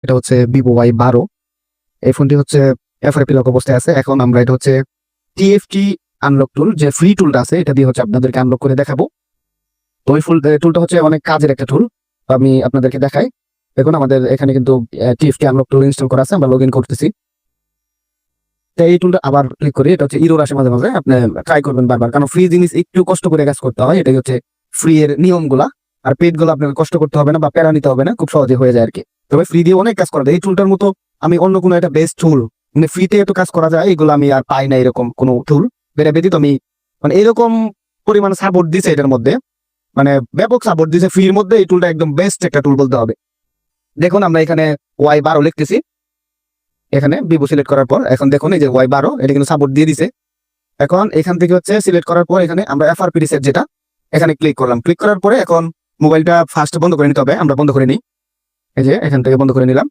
এটা হচ্ছে Vivo Y12। এই ফোনটি হচ্ছে এফআরপি লক অবস্থায় আছে। এখন আমরা এটা হচ্ছে টিএফটি আনলক টুল, যে ফ্রি টুলটা আছে, এটা দিয়ে হচ্ছে আপনাদেরকে আনলক করে দেখাবো। তো ওই টুলটা হচ্ছে অনেক কাজের একটা টুল, আমি আপনাদেরকে দেখাই। দেখুন আমাদের এখানে কিন্তু টিএফটি আনলক টুল ইনস্টল করা আছে, আমরা লগ ইন করতেছি। তো এই টুলটা আবার ক্লিক করি, এটা হচ্ছে ইরর আসে মাঝে মাঝে, আপনি ট্রাই করবেন বারবার, কারণ ফ্রি জিনিস একটু কষ্ট করে কাজ করতে হয়, এটাই হচ্ছে ফ্রি এর নিয়মগুলা। আর পেড গুলো আপনাকে কষ্ট করতে হবে না বা প্যারা নিতে হবে না, খুব সহজে হয়ে যায় আর কি। তবে ফ্রি দিয়ে অনেক কাজ করা যায় এই টুলটার মতো। আমি অন্য কোনো একটা বেস্ট টুল, মানে ফ্রিতে এত কাজ করা যায় এগুলো আমি আর পাই না, এরকম কোনো টুল বেড়ে ব্যতীত। আমি মানে এরকম পরিমাণে সাপোর্ট দিছে এটার মধ্যে, মানে ব্যাপক সাপোর্ট দিছে ফ্রির মধ্যে। এই টুলটা একদম বেস্ট একটা টুল বলতে হবে। দেখুন আমরা এখানে Y12 লিখতেছি, এখানে ভিভো সিলেক্ট করার পর এখন দেখুন এই যে Y12 এটা কিন্তু সাপোর্ট দিয়ে দিছে। এখন এখান থেকে হচ্ছে সিলেক্ট করার পর এখানে আমরা এফআরপি রিসেট যেটা, এখানে ক্লিক করলাম। ক্লিক করার পরে এখন মোবাইলটা ফার্স্ট বন্ধ করে নিতে হবে, আমরা বন্ধ করে নিই। এই যে এখান থেকে বন্ধ করে নিলাম।